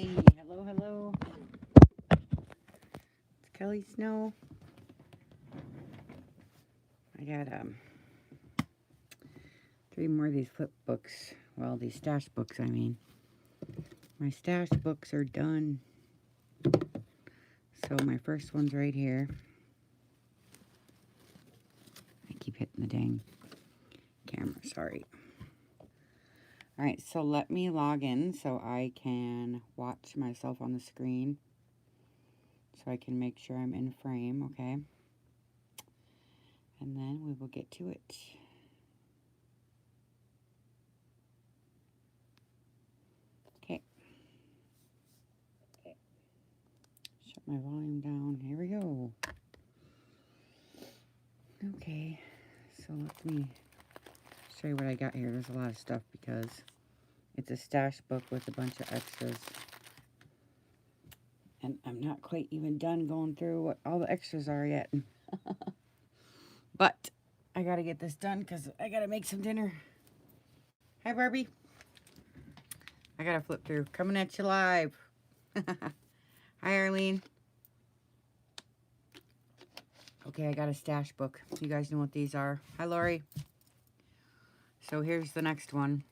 Hey, hello, hello. It's Kelly Snow. I got 3 more of these flip books. Well, these stash books, I mean. My stash books are done. So my first one's right here. I keep hitting the dang camera, sorry. Alright, so let me log in so I can watch myself on the screen. So I can make sure I'm in frame, okay? And then we will get to it. Okay. Shut my volume down. Here we go. Okay, so let me show you what I got here. There's a lot of stuff because it's a stash book with a bunch of extras. And I'm not quite even done going through what all the extras are yet. But I gotta get this done because I gotta make some dinner. Hi, Barbie. I gotta flip through. Coming at you live. Hi, Arlene. Okay, I got a stash book. You guys know what these are. Hi, Lori. So here's the next one.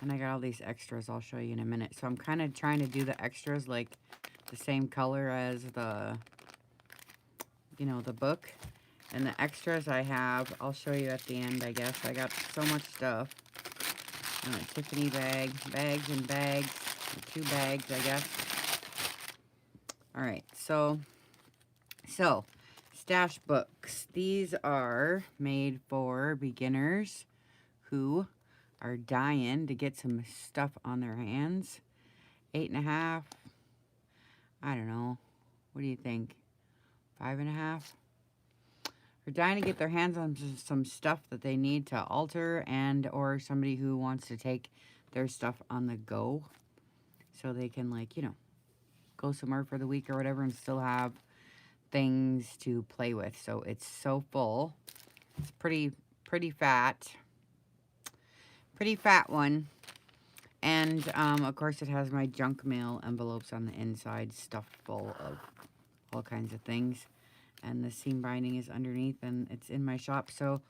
And I got all these extras I'll show you in a minute. So I'm kind of trying to do the extras like the same color as the, the book. And the extras I have, I'll show you at the end, I guess. I got so much stuff. Tiffany bags and bags. 2 bags, I guess. Alright, so stash books. These are made for beginners who are dying to get some stuff on their hands. 8.5. I don't know. What do you think? 5.5? They're dying to get their hands on some stuff that they need to alter, and or somebody who wants to take their stuff on the go. So they can, like, go somewhere for the week or whatever and still have things to play with. So it's so full. It's pretty fat. Pretty fat one. And, of course, it has my junk mail envelopes on the inside, stuffed full of all kinds of things. And the seam binding is underneath, and it's in my shop. So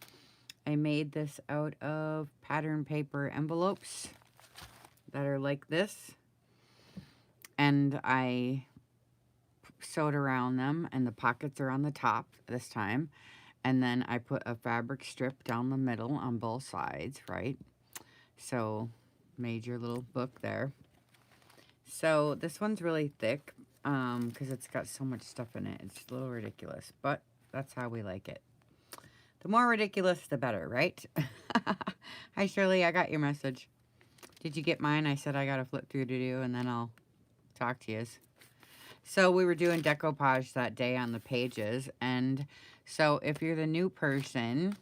I made this out of pattern paper envelopes that are like this. And I sewed around them, and the pockets are on the top this time. And then I put a fabric strip down the middle on both sides, right? So made your little book there. So this one's really thick because it's got so much stuff in it. It's a little ridiculous, but that's how we like it. The more ridiculous, the better, right? Hi, Shirley. I got your message. Did you get mine? I said I got to flip through to do, and then I'll talk to you. So we were doing decoupage that day on the pages, and so if you're the new person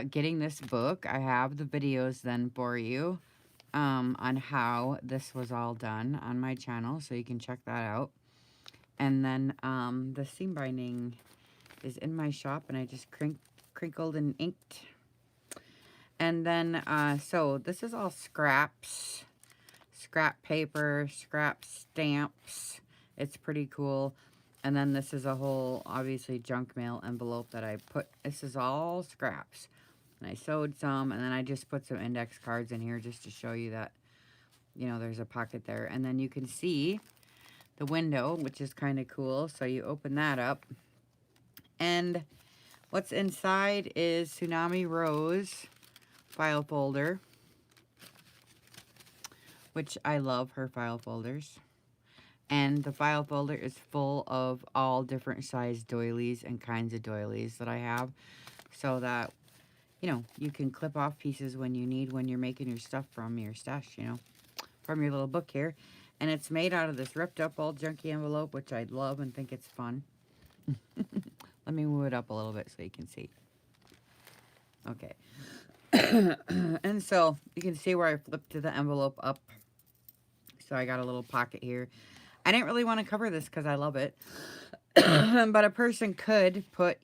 getting this book, I have the videos then for you on how this was all done on my channel, so you can check that out. And then the seam binding is in my shop, and I just crinkled and inked. And then, so this is all scraps, scrap paper, scrap stamps. It's pretty cool. And then this is a whole, obviously, junk mail envelope that I put. This is all scraps. And I sewed some, and then I just put some index cards in here just to show you that, there's a pocket there. And then you can see the window, which is kind of cool. So you open that up. And what's inside is Tsunami Rose file folder, which I love her file folders. And the file folder is full of all different size doilies and kinds of doilies that I have, so that, you can clip off pieces when you need, when you're making your stuff from your stash, from your little book here. And it's made out of this ripped up old junky envelope, which I love and think it's fun. Let me move it up a little bit so you can see. Okay. And so you can see where I flipped the envelope up. So I got a little pocket here. I didn't really want to cover this because I love it. But a person could put,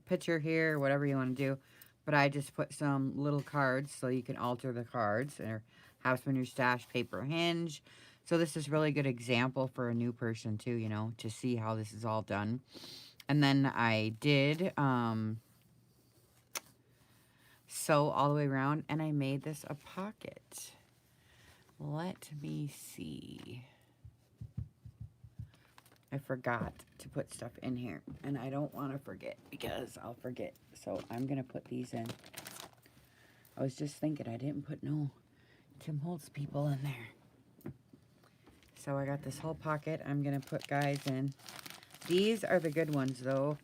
picture here, whatever you want to do. But I just put some little cards so you can alter the cards or House in your stash paper hinge. So this is really good example for a new person too, you know, to see how this is all done. And then I did sew all the way around, and I made this a pocket. Let me see. I forgot to put stuff in here, and I don't want to forget because I'll forget. So I'm going to put these in. I was just thinking I didn't put no Tim Holtz people in there. So I got this whole pocket I'm going to put guys in. These are the good ones though.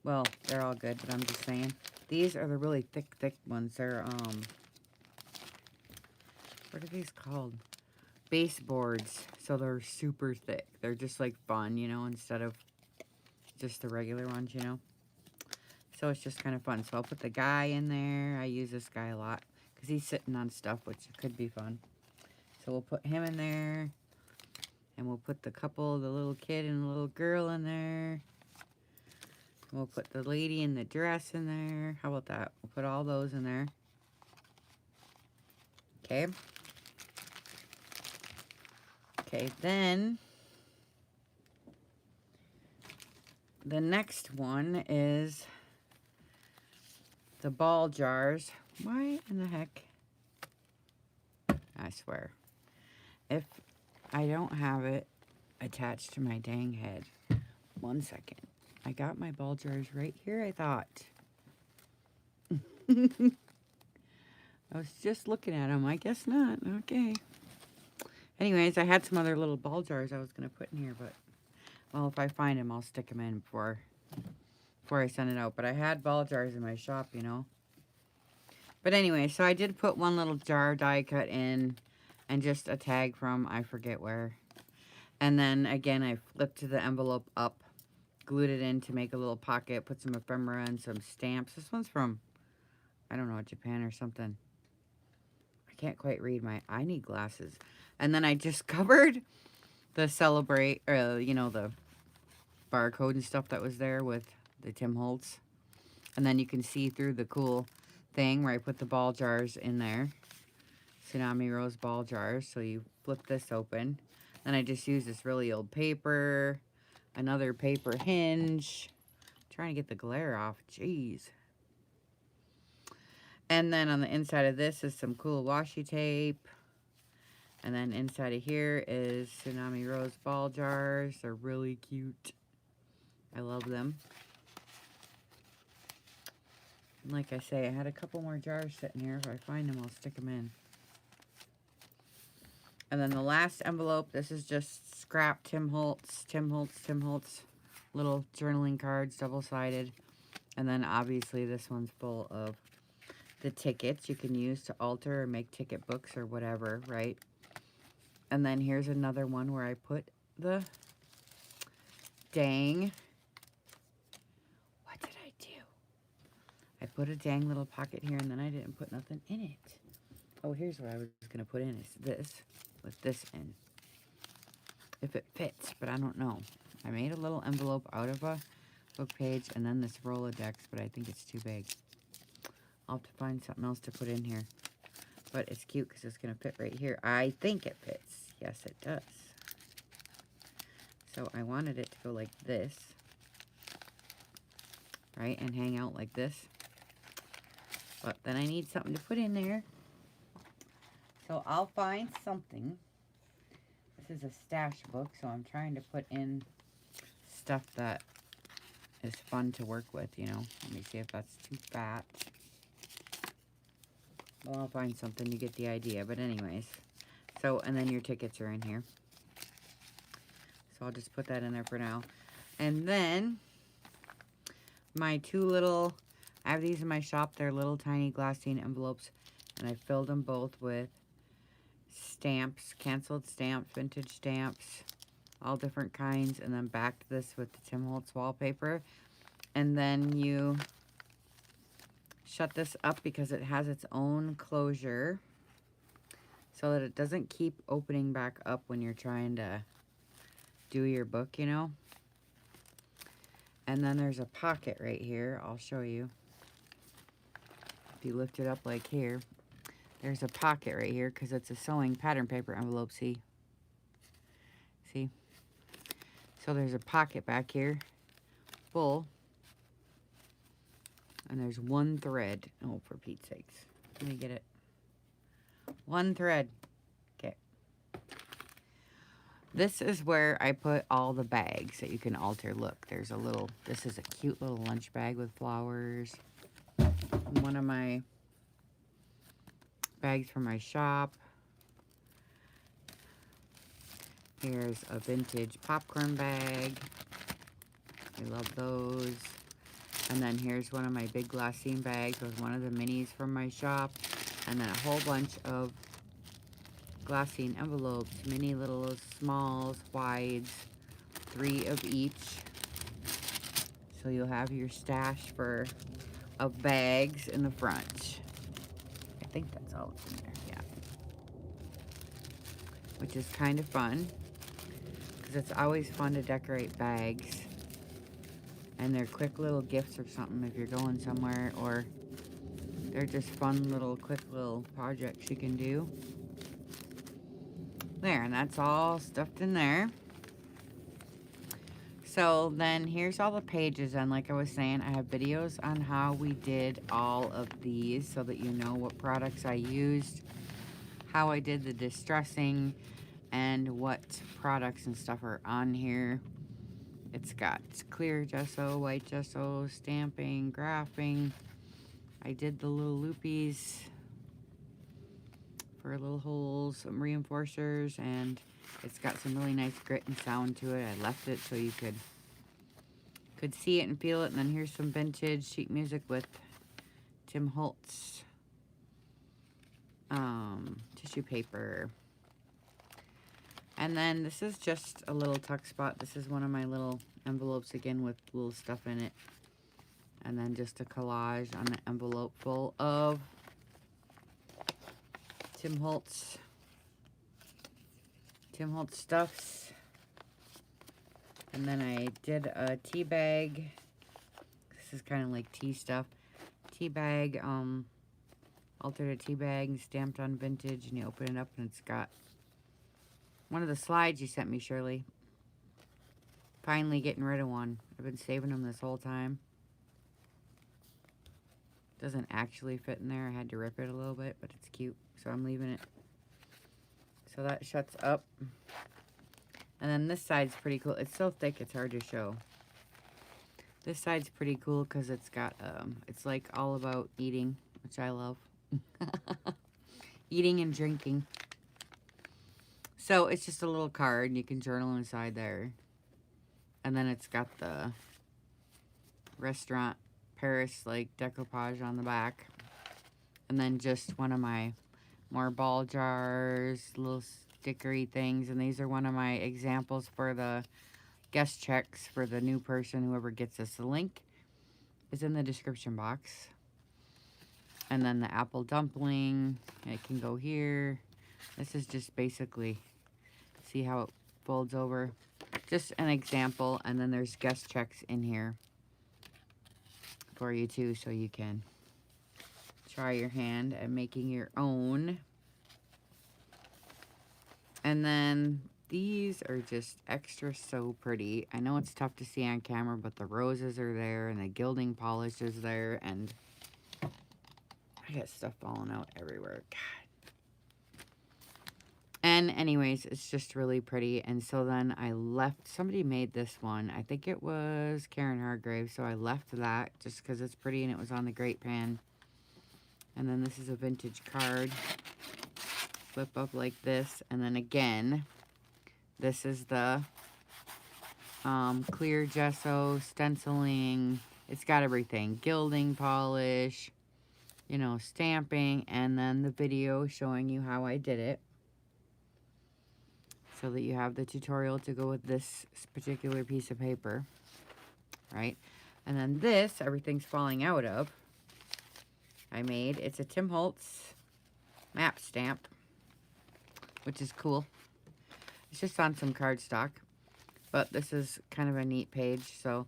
Well, they're all good, but I'm just saying. These are the really thick ones. They're, what are these called? Baseboards. So they're super thick. They're just like fun, you know, instead of just the regular ones, you know. So it's just kind of fun. So I'll put the guy in there. I use this guy a lot because he's sitting on stuff, which could be fun. So we'll put him in there. And we'll put the couple, the little kid and the little girl in there. We'll put the lady in the dress in there. How about that? We'll put all those in there. Okay. Okay, then the next one is the ball jars. Why in the heck? I swear. If I don't have it attached to my dang head. 1 second. I got my ball jars right here, I thought. I was just looking at them. I guess not. Okay. Anyways, I had some other little ball jars I was going to put in here, but, well, if I find them, I'll stick them in before I send it out. But I had ball jars in my shop, you know. But anyway, so I did put one little jar die cut in and just a tag from I forget where. And then, again, I flipped the envelope up, glued it in to make a little pocket, put some ephemera and some stamps. This one's from, I don't know, Japan or something. I can't quite read I need glasses. And then I just covered the celebrate, you know, the barcode and stuff that was there with the Tim Holtz. And then you can see through the cool thing where I put the ball jars in there. Tsunami Rose ball jars. So you flip this open. Then I just use this really old paper. Another paper hinge. I'm trying to get the glare off. Jeez. And then on the inside of this is some cool washi tape. And then inside of here is Tsunami Rose ball jars. They're really cute. I love them. And like I say, I had a couple more jars sitting here. If I find them, I'll stick them in. And then the last envelope, this is just scrap Tim Holtz. Little journaling cards, double-sided. And then obviously this one's full of the tickets you can use to alter or make ticket books or whatever, right? And then here's another one where I put the dang, what did I do? I put a dang little pocket here and then I didn't put nothing in it. Oh, here's what I was going to put in is this, with this in. If it fits, but I don't know. I made a little envelope out of a book page and then this Rolodex, but I think it's too big. I'll have to find something else to put in here. But it's cute because it's going to fit right here. I think it fits. Yes, it does. So I wanted it to go like this. Right? And hang out like this. But then I need something to put in there. So I'll find something. This is a stash book, so I'm trying to put in stuff that is fun to work with, you know. Let me see if that's too fat. Well, I'll find something, you get the idea. But anyways, so, and then your tickets are in here. So I'll just put that in there for now. And then, my two little, I have these in my shop. They're little tiny glassine envelopes. And I filled them both with stamps, canceled stamps, vintage stamps, all different kinds. And then backed this with the Tim Holtz wallpaper. And then you shut this up because it has its own closure so that it doesn't keep opening back up when you're trying to do your book, you know. And then there's a pocket right here. I'll show you. If you lift it up like here, there's a pocket right here because it's a sewing pattern paper envelope, see? See? So there's a pocket back here, full. And there's one thread. Oh, for Pete's sakes. Let me get it. One thread. Okay. This is where I put all the bags that you can alter. Look, there's a little, this is a cute little lunch bag with flowers. One of my bags from my shop. Here's a vintage popcorn bag. I love those. And then here's one of my big glassine bags with one of the minis from my shop. And then a whole bunch of glassine envelopes, mini, little, smalls, wides, 3 of each. So you'll have your stash of bags in the front. I think that's all that's in there, yeah. Which is kind of fun, because it's always fun to decorate bags. And they're quick little gifts or something if you're going somewhere, or they're just fun little, quick little projects you can do. There, and that's all stuffed in there. So then here's all the pages, and like I was saying, I have videos on how we did all of these so that you know what products I used, how I did the distressing, and what products and stuff are on here. It's got clear gesso, white gesso, stamping, graphing. I did the little loopies for little holes, some reinforcers, and it's got some really nice grit and sound to it. I left it so you could see it and feel it. And then here's some vintage sheet music with Tim Holtz tissue paper. And then this is just a little tuck spot. This is one of my little envelopes again with little stuff in it. And then just a collage on the envelope full of Tim Holtz stuffs. And then I did a tea bag. This is kind of like tea stuff. Tea bag, altered a tea bag and stamped on vintage, and you open it up and it's got one of the slides you sent me, Shirley. Finally getting rid of one. I've been saving them this whole time. Doesn't actually fit in there. I had to rip it a little bit, but it's cute, so I'm leaving it. So that shuts up. And then this side's pretty cool. It's so thick, it's hard to show. This side's pretty cool because it's got, it's like all about eating, which I love. Eating and drinking. So it's just a little card, and you can journal inside there. And then it's got the restaurant Paris, like, decoupage on the back. And then just one of my more ball jars, little stickery things. And these are one of my examples for the guest checks for the new person, whoever gets this. The link is in the description box. And then the apple dumpling, it can go here. This is just basically, see how it folds over. Just an example, and then there's guest checks in here for you too, so you can try your hand at making your own. And then these are just extra so pretty. I know it's tough to see on camera, but the roses are there, and the gilding polish is there, and I got stuff falling out everywhere. God. And anyways, it's just really pretty. And so then I left, somebody made this one. I think it was Karen Hargrave. So I left that just because it's pretty and it was on the grate pan. And then this is a vintage card. Flip up like this. And then again, this is the clear gesso, stenciling. It's got everything. Gilding polish, you know, stamping. And then the video showing you how I did it. So that you have the tutorial to go with this particular piece of paper, right? And then this, everything's falling out of, I made. It's a Tim Holtz map stamp, which is cool. It's just on some cardstock, but this is kind of a neat page. So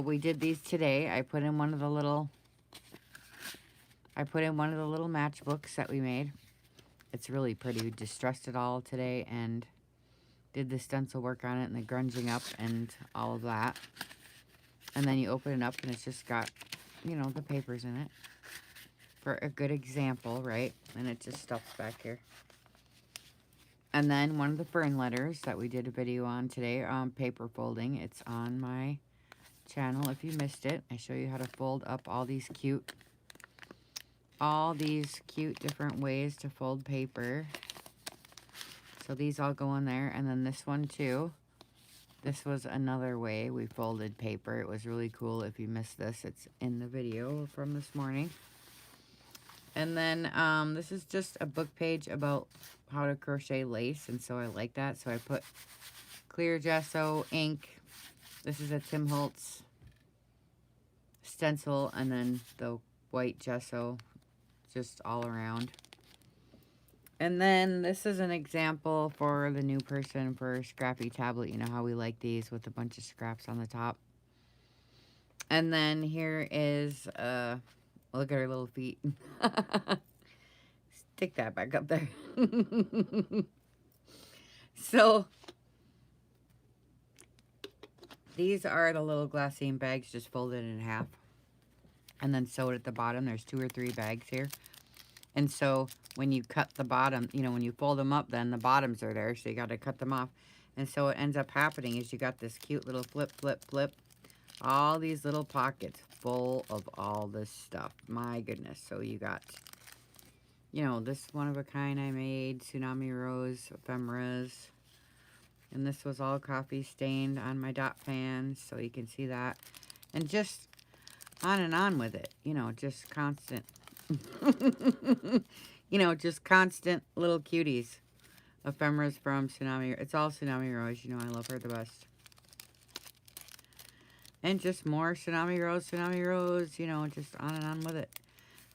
we did these today. I put in one of the little, I put in one of the little matchbooks that we made. It's really pretty. We distressed it all today and did the stencil work on it and the grunging up and all of that. And then you open it up and it's just got, you know, the papers in it for a good example, right? And it just stuffs back here. And then one of the fern letters that we did a video on today, paper folding. It's on my channel if you missed it. I show you how to fold up all these cute different ways to fold paper. So these all go in there. And then this one too. This was another way we folded paper. It was really cool. If you missed this, it's in the video from this morning. And then this is just a book page about how to crochet lace. And so I like that. So I put clear gesso, ink. This is a Tim Holtz stencil. And then the white gesso just all around. And then this is an example for the new person for Scrappy Tablet. You know how we like these with a bunch of scraps on the top. And then here is, look at her little feet. Stick that back up there. So, these are the little glassine bags just folded in half. And then sewed at the bottom. There's 2 or 3 bags here. And so when you cut the bottom, you know, when you fold them up, then the bottoms are there. So you got to cut them off. And so what ends up happening is you got this cute little flip, flip, flip. All these little pockets full of all this stuff. My goodness. So you got, you know, this one of a kind I made. Tsunami Rose ephemeras. And this was all coffee stained on my dot pans. So you can see that. And just on and on with it. You know, just constant. You know, just constant little cuties. Ephemeras from Tsunami. It's all Tsunami Rose. You know, I love her the best. And just more Tsunami Rose, you know, just on and on with it.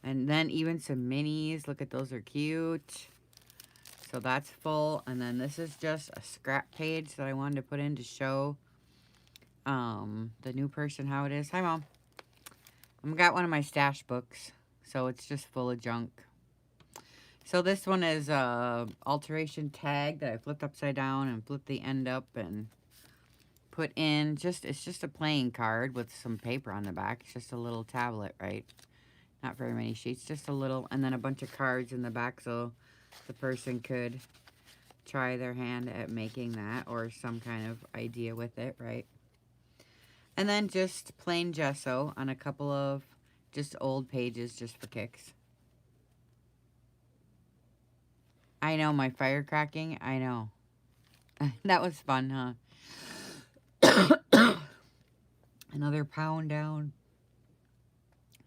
And then even some minis. Look at those, are cute. So that's full. And then this is just a scrap page that I wanted to put in to show the new person how it is. Hi, Mom. I've got one of my stash books. So it's just full of junk. So this one is a alteration tag that I flipped upside down and flipped the end up and put in. It's just a playing card with some paper on the back. It's just a little tablet, right? Not very many sheets, just a little, and then a bunch of cards in the back so the person could try their hand at making that or some kind of idea with it, right? And then just plain gesso on a couple of just old pages just for kicks. I know, my fire cracking. I know. That was fun, huh? Another pound down.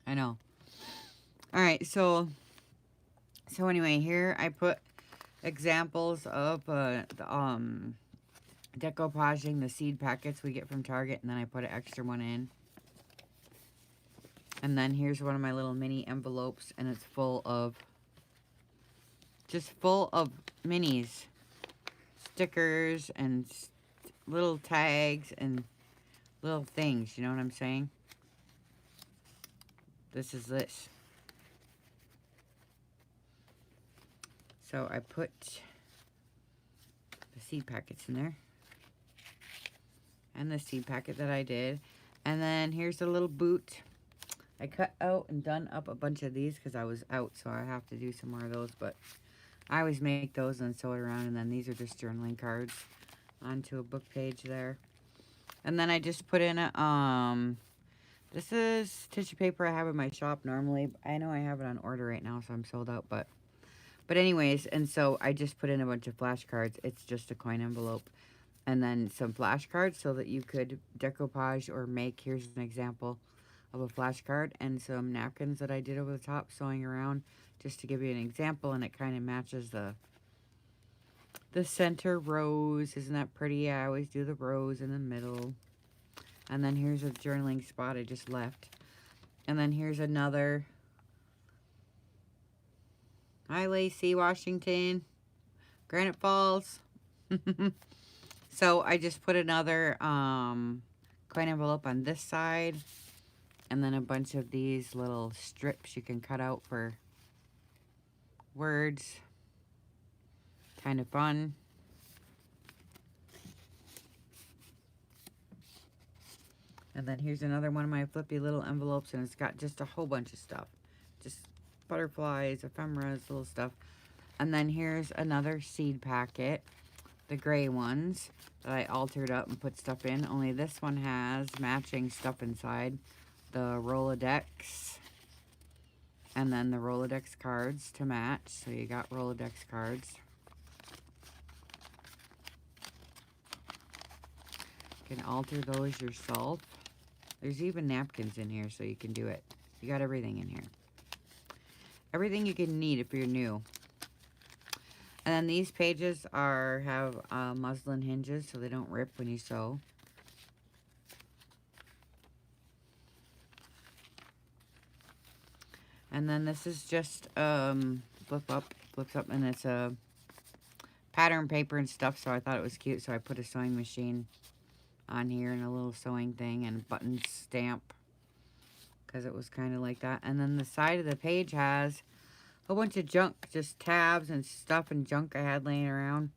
I know. Alright, so anyway, here I put examples of decoupaging the seed packets we get from Target, and then I put an extra one in. And then here's one of my little mini envelopes, and it's full of, just full of minis. Stickers and little tags and little things, you know what I'm saying? This is this. So I put the seed packets in there. And the seed packet that I did. And then here's a little boot. I cut out and done up a bunch of these because I was out, so I have to do some more of those. But I always make those and sew it around. And then these are just journaling cards onto a book page there. And then I just put in a, this is tissue paper I have in my shop normally. I know I have it on order right now, so I'm sold out. But anyways, and so I just put in a bunch of flashcards. It's just a coin envelope. And then some flashcards so that you could decoupage or make, here's an example of a flashcard, and some napkins that I did over the top sewing around just to give you an example, and it kind of matches the center rose. Isn't that pretty? I always do the rose in the middle. And then here's a journaling spot I just left. And then here's another. Hi, Lacey, Washington, Granite Falls. So I just put another coin envelope on this side. And then a bunch of these little strips you can cut out for words. Kind of fun. And then here's another one of my flippy little envelopes, and it's got just a whole bunch of stuff. Just butterflies, ephemeras, little stuff. And then here's another seed packet, the gray ones that I altered up and put stuff in. Only this one has matching stuff inside. The Rolodex, and then the Rolodex cards to match. So you got Rolodex cards. You can alter those yourself. There's even napkins in here, so you can do it. You got everything in here. Everything you can need if you're new. And then these pages have muslin hinges, so they don't rip when you sew. And then this is just flips up, and it's a pattern paper and stuff, so I thought it was cute, so I put a sewing machine on here and a little sewing thing and button stamp because it was kind of like that. And then the side of the page has a whole bunch of junk, just tabs and stuff and junk I had laying around.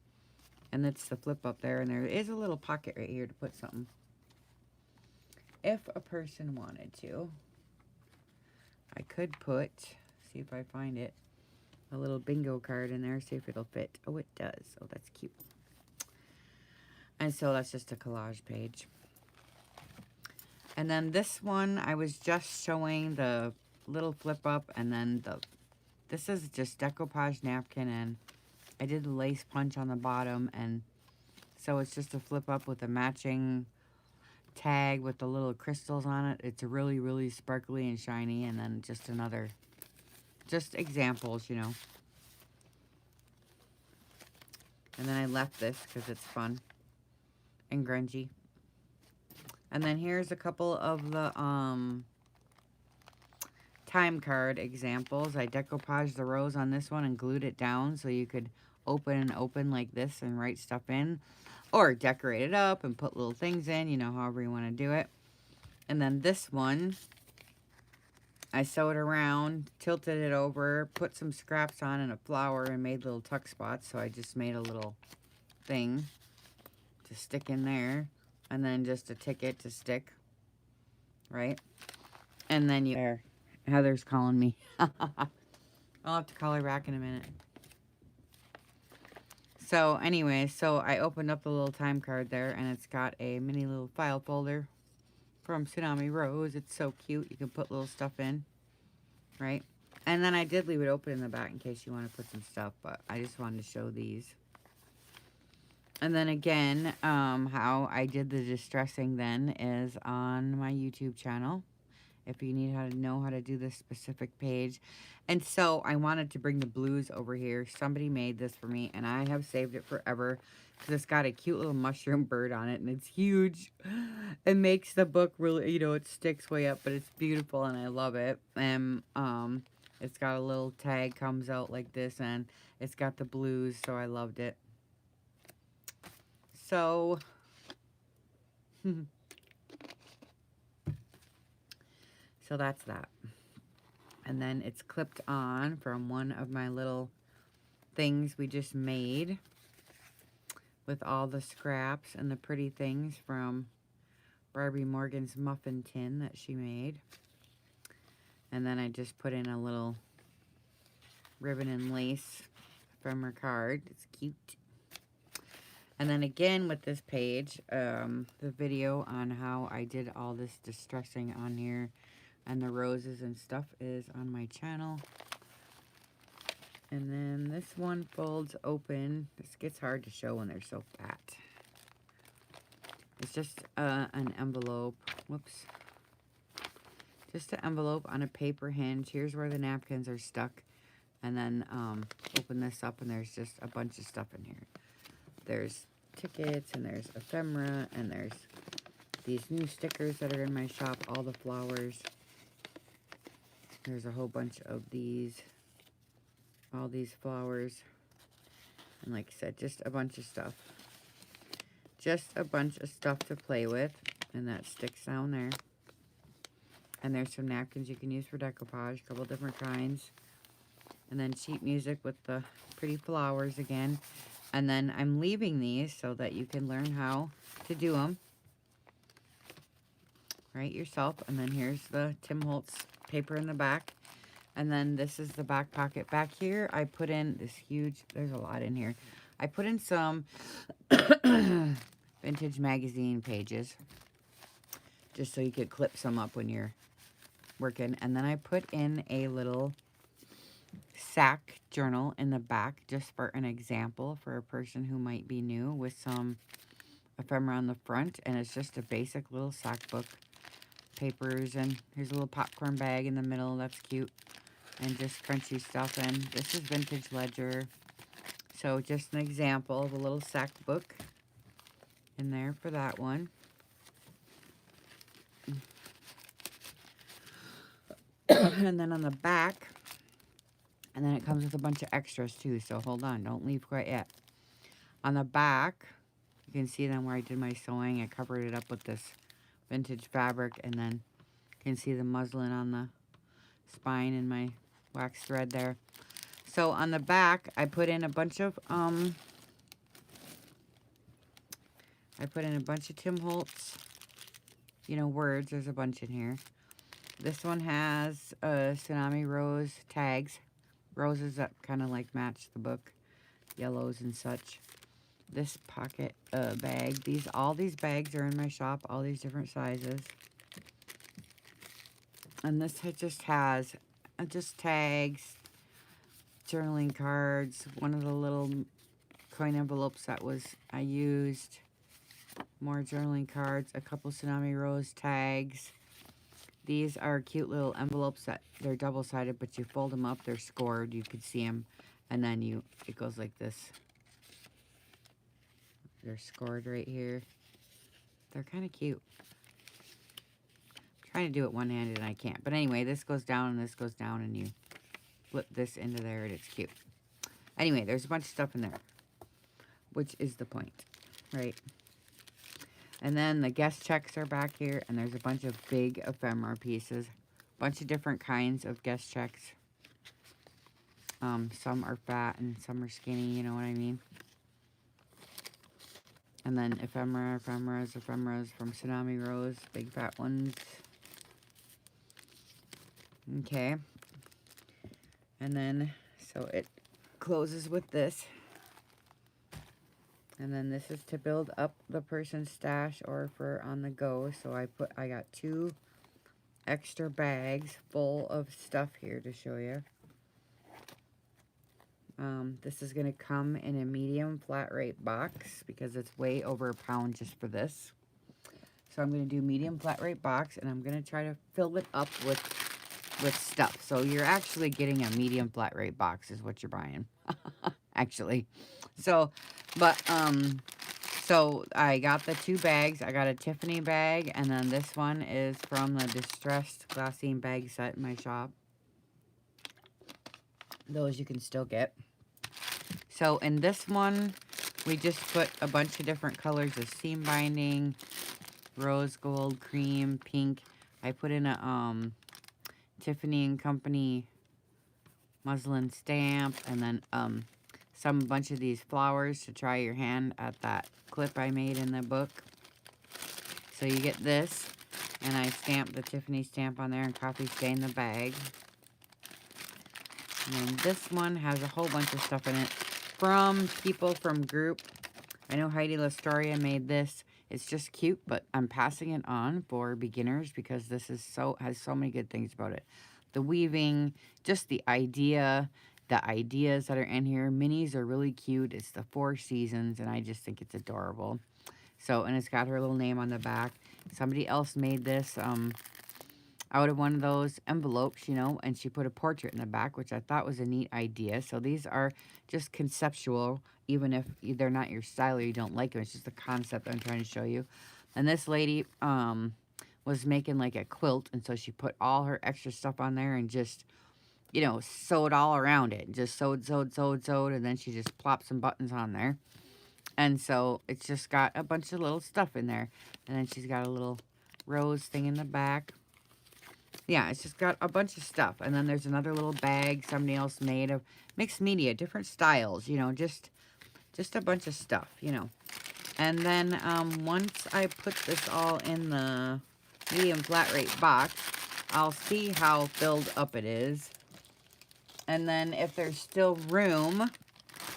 And that's the flip up there, and there is a little pocket right here to put something if a person wanted to. I could put, see if I find it, a little bingo card in there, see if it'll fit. Oh, it does. Oh, that's cute. And so that's just a collage page. And then this one, I was just showing the little flip up, and then this is just decoupage napkin, and I did the lace punch on the bottom, and so it's just a flip up with a matching tag with the little crystals on it. It's really, really sparkly and shiny, and then just another, just examples, you know. And then I left this because it's fun and grungy. And then here's a couple of the time card examples. I decoupaged the rows on this one and glued it down so you could open like this and write stuff in, or decorate it up and put little things in, you know, however you want to do it. And then this one, I sewed around, tilted it over, put some scraps on and a flower, and made little tuck spots. So I just made a little thing to stick in there, and then just a ticket to stick, right? And then there, Heather's calling me. I'll have to call her back in a minute. So anyway, so I opened up the little time card there, and it's got a mini little file folder from Tsunami Rose. It's so cute. You can put little stuff in, right? And then I did leave it open in the back in case you want to put some stuff, but I just wanted to show these. And then again, how I did the distressing then is on my YouTube channel, if you need to know how to do this specific page. And so I wanted to bring the blues over here. Somebody made this for me, and I have saved it forever because it's got a cute little mushroom bird on it, and it's huge. It makes the book really, you know, it sticks way up, but it's beautiful, and I love it. And it's got a little tag comes out like this, and it's got the blues, so I loved it. So, so that's that. And then it's clipped on from one of my little things we just made with all the scraps and the pretty things from Barbie Morgan's muffin tin that she made. And then I just put in a little ribbon and lace from her card. It's cute. And then again with this page, the video on how I did all this distressing on here and the roses and stuff is on my channel. And then this one folds open. This gets hard to show when they're so fat. It's just an envelope. Whoops. Just an envelope on a paper hinge. Here's where the napkins are stuck. And then open this up, and there's just a bunch of stuff in here. There's tickets, and there's ephemera, and there's these new stickers that are in my shop, all the flowers. There's a whole bunch of these, all these flowers. And like I said, just a bunch of stuff. Just a bunch of stuff to play with, and that sticks down there. And there's some napkins you can use for decoupage, a couple different kinds. And then sheet music with the pretty flowers again. And then I'm leaving these so that you can learn how to do them right yourself. And then here's the Tim Holtz paper in the back. And then this is the back pocket. Back here, I put in this huge, there's a lot in here. I put in some vintage magazine pages just so you could clip some up when you're working. And then I put in a little sack journal in the back just for an example for a person who might be new with some ephemera on the front. And it's just a basic little sack book. Papers, and here's a little popcorn bag in the middle. That's cute. And just crunchy stuff. And this is vintage ledger. So just an example of a little sack book in there for that one. And then on the back, and then it comes with a bunch of extras too, so hold on, don't leave quite yet. On the back, you can see then where I did my sewing. I covered it up with this vintage fabric, and then you can see the muslin on the spine and my wax thread there. So on the back, I put in a bunch of Tim Holtz, you know, words. There's a bunch in here. This one has Tsunami Rose tags. Roses that kind of like match the book. Yellows and such. This pocket bag. All these bags are in my shop. All these different sizes. And this just has just tags, journaling cards, one of the little coin envelopes that I used, more journaling cards, a couple Tsunami Rose tags. These are cute little envelopes that they're double-sided, but you fold them up, they're scored, you could see them, and then it goes like this. They're scored right here. They're kind of cute. I'm trying to do it one-handed and I can't. But anyway, this goes down and this goes down, and you flip this into there and it's cute. Anyway, there's a bunch of stuff in there, which is the point, right? And then the guest checks are back here, and there's a bunch of big ephemera pieces. A bunch of different kinds of guest checks. Some are fat and some are skinny, you know what I mean? And then ephemeras from Tsunami Rose, big fat ones. Okay. And then, so it closes with this. And then this is to build up the person's stash or for on the go. So I got 2 extra bags full of stuff here to show you. This is going to come in a medium flat rate box because it's way over £1 just for this. So I'm going to do medium flat rate box, and I'm going to try to fill it up with stuff. So you're actually getting a medium flat rate box is what you're buying. Actually. So, but, so I got the 2 bags. I got a Tiffany bag, and then this one is from the Distressed Glassine bag set in my shop. Those you can still get. So in this one, we just put a bunch of different colors of seam binding, rose gold, cream, pink. I put in a Tiffany & Company muslin stamp, and then a bunch of these flowers to try your hand at that clip I made in the book. So you get this, and I stamped the Tiffany stamp on there and coffee stain the bag. And then this one has a whole bunch of stuff in it from people from group. I know Heidi Lastoria made this. It's just cute, but I'm passing it on for beginners because this is has so many good things about it. The weaving, just the ideas that are in here. Minis are really cute. It's the 4 seasons, and I just think it's adorable. So, and it's got her little name on the back. Somebody else made this out of one of those envelopes, you know, and she put a portrait in the back, which I thought was a neat idea. So these are just conceptual, even if they're not your style or you don't like them. It's just the concept I'm trying to show you. And this lady was making like a quilt, and so she put all her extra stuff on there and just, you know, sewed all around it. Just sewed, and then she just plopped some buttons on there. And so it's just got a bunch of little stuff in there. And then she's got a little rose thing in the back. yeah, it's just got a bunch of stuff. And then there's another little bag somebody else made of mixed media, different styles, you know, just a bunch of stuff, you know. And then once I put this all in the medium flat rate box, I'll see how filled up it is. And then if there's still room,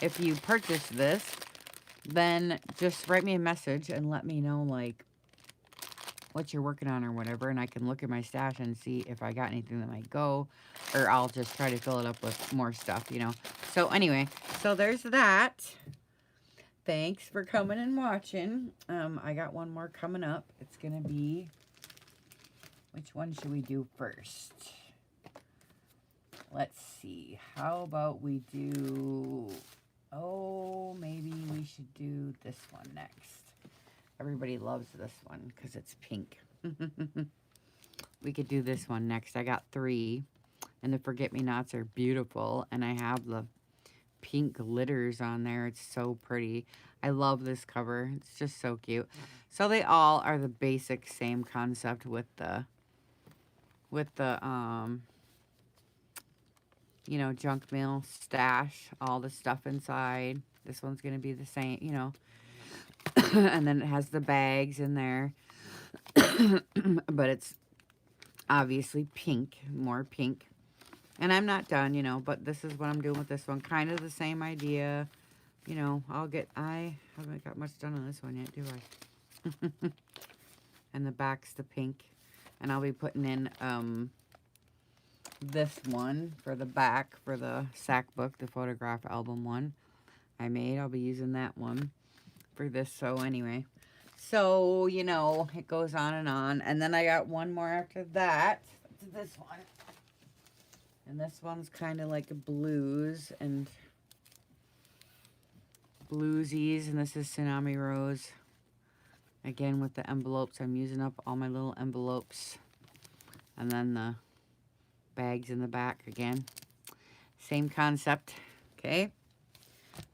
if you purchase this, then just write me a message and let me know, like, what you're working on or whatever, and I can look at my stash and see if I got anything that might go, or I'll just try to fill it up with more stuff, you know. So anyway, so there's that. Thanks for coming and watching. I got one more coming up. It's gonna be, which one should we do first? Let's see. How about we do, oh, maybe we should do this one next. Everybody loves this one because it's pink. We could do this one next. I got 3, and the forget-me-nots are beautiful, and I have the pink glitters on there. It's so pretty. I love this cover. It's just so cute. So they all are the basic same concept with the you know, junk mail stash, all the stuff inside. This one's going to be the same, you know. And then it has the bags in there. But it's obviously pink, more pink. And I'm not done, you know, but this is what I'm doing with this one. Kind of the same idea. You know, I haven't got much done on this one yet, do I? And the back's the pink. And I'll be putting in this one for the back for the sack book, the photograph album one I made. I'll be using that one for this. So anyway, so, you know, it goes on. And then I got one more after that. This one. And this one's kind of like a blues and bluesies. And this is Tsunami Rose. Again, with the envelopes. I'm using up all my little envelopes. And then the bags in the back again. Same concept. Okay.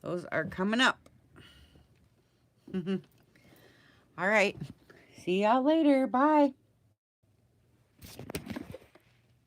Those are coming up. All right. See y'all later. Bye.